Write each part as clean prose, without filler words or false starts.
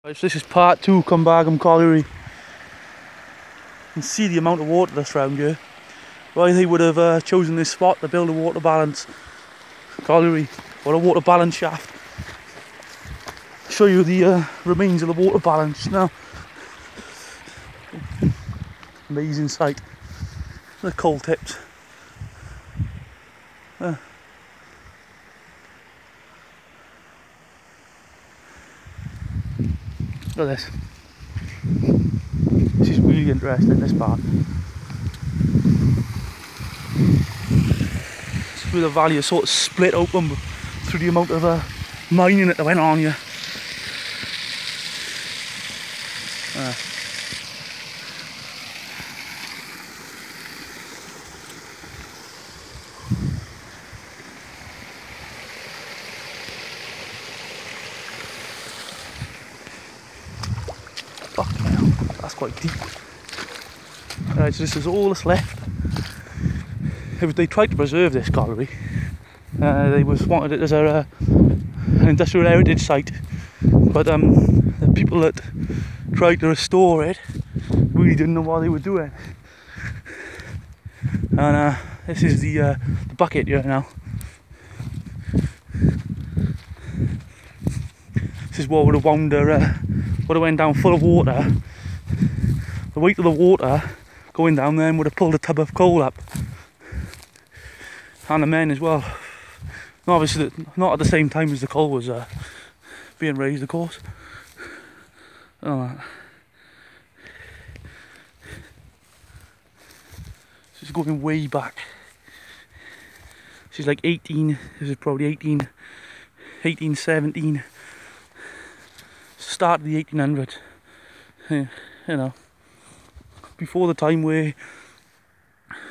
Right, so this is part 2 Cumbargham Colliery. You can see the amount of water that's around here. Why they would have chosen this spot to build a water balance colliery or a water balance shaft. I'll show you the remains of the water balance now. Amazing sight. The coal tips. Look at this. This is really interesting, this part. It's where the valley is sort of split open through the amount of mining that went on here. Fucking hell, that's quite deep. Right, so this is all that's left. They tried to preserve this colliery. They wanted it as an industrial heritage site, but the people that tried to restore it really didn't know what they were doing. And this is the bucket here now. This is what would have wound would have went down full of water. The weight of the water going down there would have pulled a tub of coal up. And the men as well. And obviously not at the same time as the coal was being raised, of course. Oh, this is going way back. This is like 18, this is probably 1817. Start of the 1800s. You know, before the time where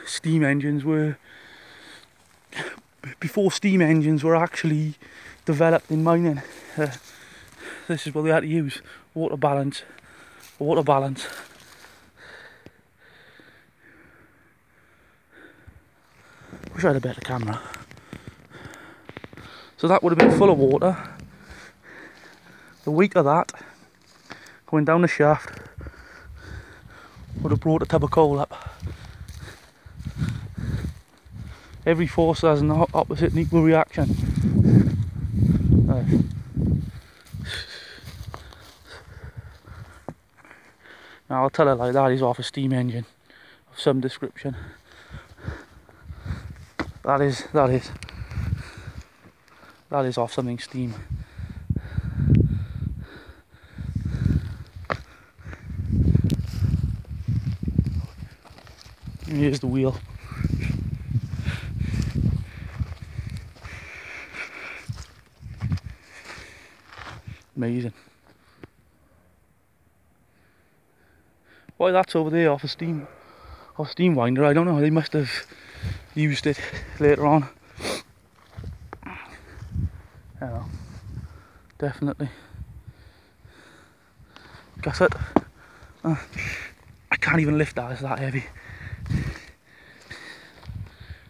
steam engines were actually developed in mining. This is what they had to use. Water balance. Wish I had a better camera. So that would have been full of water. The weight of that going down the shaft would have brought a tub of coal up. Every force has an opposite and equal reaction. Now I'll tell it like that, he's off a steam engine of some description. That is off something steam. And here's the wheel. Amazing. Why that's over there off steam winder, I don't know. They must have used it later on. Yeah, definitely. Gusset. I can't even lift that, it's that heavy.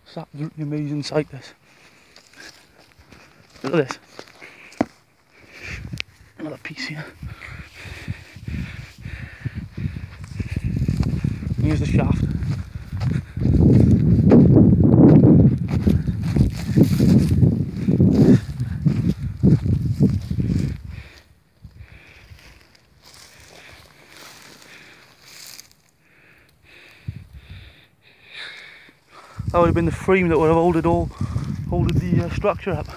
It's absolutely amazing sight, this. Look at this. Another piece here. Here's the shaft. That would have been the frame that would have holded the structure up.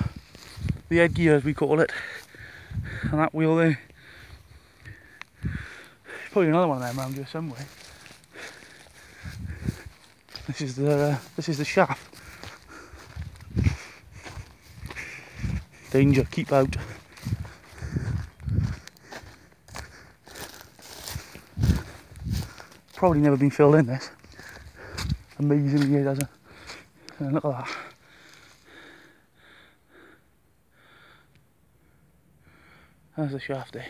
The headgear, as we call it. And that wheel there. Probably another one of them around here somewhere. This is the shaft. Danger, keep out. Probably never been filled in, this. Amazingly it doesn't. And look at that. There's the shaft there.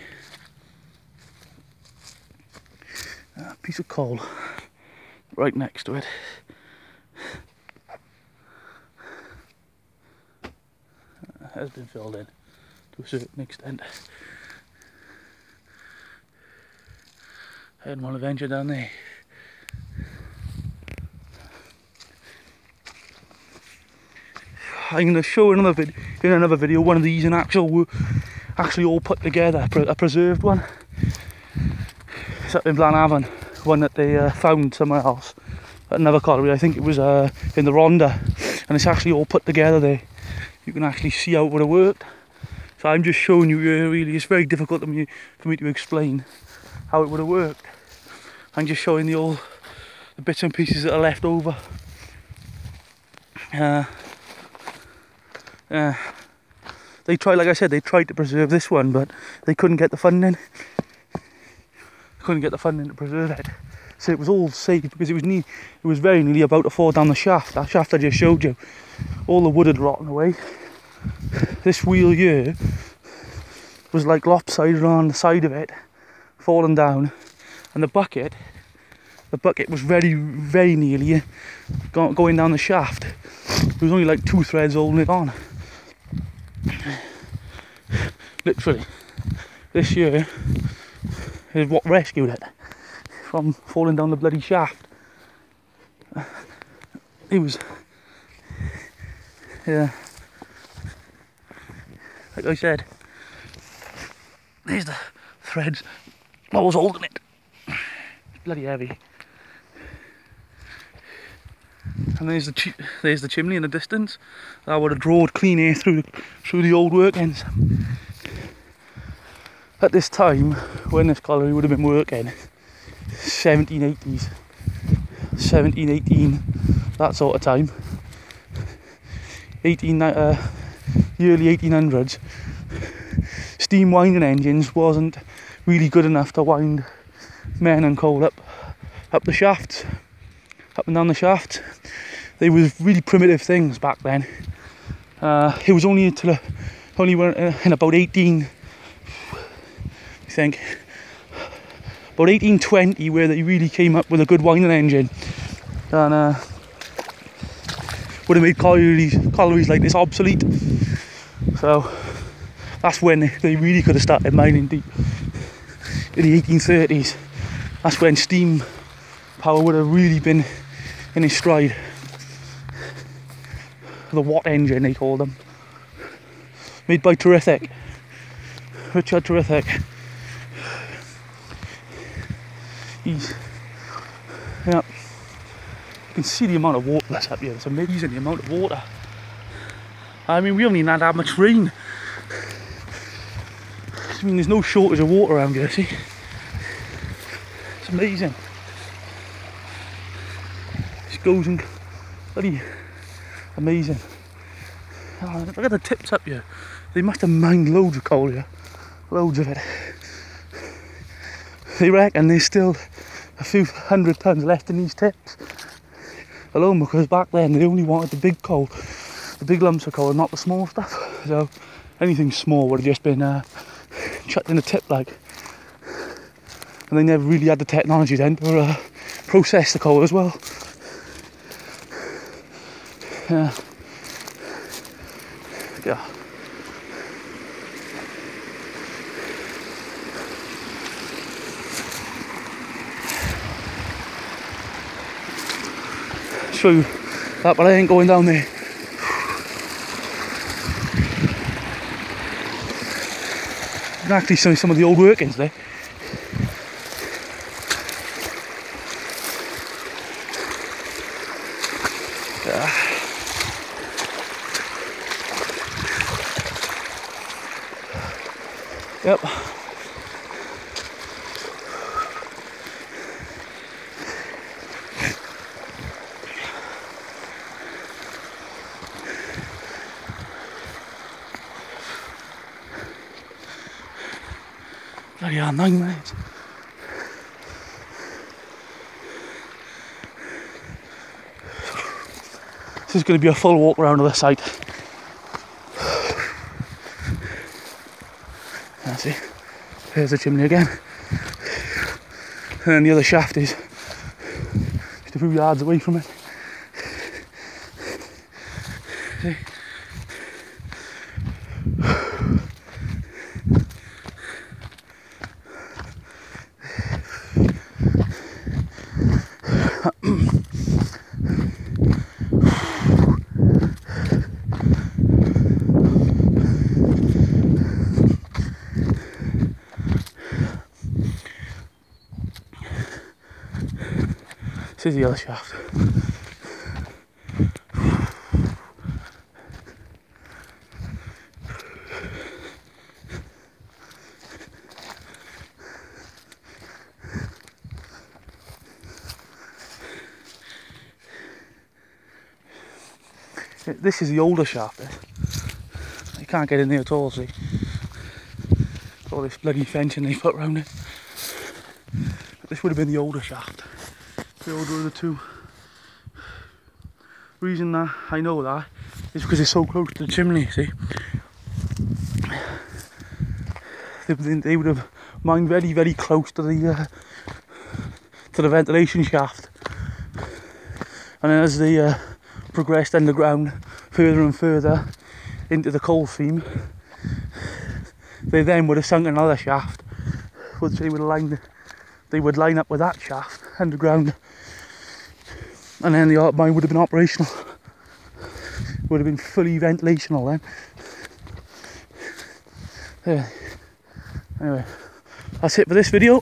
A piece of coal right next to it. Has been filled in to a certain extent. I didn't want to venture down there. I'm going to show in another video one of these in actually all put together, a preserved one. It's up in Blanavon, one that they found somewhere else at another colliery. I think it was in the Rhondda, and it's actually all put together there. You can actually see how it would have worked. So I'm just showing you here. Really, it's very difficult for me to explain how it would have worked. I'm just showing the bits and pieces that are left over. They tried, like I said, they tried to preserve this one, but they couldn't get the funding. Couldn't get the funding to preserve it. So it was all saved because it was very nearly about to fall down the shaft. That shaft I just showed you, all the wood had rotten away. This wheel here was like lopsided on the side of it, falling down, and the bucket was very, very nearly going down the shaft. There was only like 2 threads holding it on. Literally, this year is what rescued it from falling down the bloody shaft. It was, yeah, like I said, there's the threads that was holding it. It's bloody heavy. And there's the chimney in the distance. That would have drawed clean air through the old workings. At this time, when this colliery would have been working, 1780s, 1718, that sort of time, early 1800s, steam winding engines wasn't really good enough to wind men and coal up the shafts, up and down the shafts. They were really primitive things back then. It was only in about 1820 where they really came up with a good winding engine, and would have made collieries like this obsolete. So that's when they really could have started mining deep, in the 1830s. That's when steam power would have really been in its stride. The Watt engine, they called them, made by Terrific, Richard Terrific. Yeah, you can see the amount of water that's up here. It's amazing the amount of water. I mean, we haven't even had that much rain. I mean, there's no shortage of water around here, see? It's amazing. It goes and bloody amazing. Oh, look at the tips up here. They must have mined loads of coal here. Loads of it. They reckon there's still a few 100 tons left in these tips alone, because back then they only wanted the big coal, the big lumps of coal, not the small stuff. So anything small would have just been chucked in the tip, like. And they never really had the technology then to process the coal as well. Yeah. Yeah. Show you that, but I ain't going down there. You can actually see some of the old workings there. Yep. Bloody hell, 9 minutes. This is going to be a full walk around to the site. See, there's the chimney again, and then the other shaft is just a few yards away from it. See? This is the other shaft. This is the older shaft. You can't get in there at all, see? All this bloody fencing they put around it. But this would have been the older shaft. The older of the two. Reason that I know that is because it's so close to the chimney, see? They would have mined very, very close to the ventilation shaft. And then as they progressed underground further and further into the coal seam, they then would have sunk another shaft, which they would line up with that shaft underground, and then the mine would have been operational. Would have been fully ventilational then. Anyway, that's it for this video.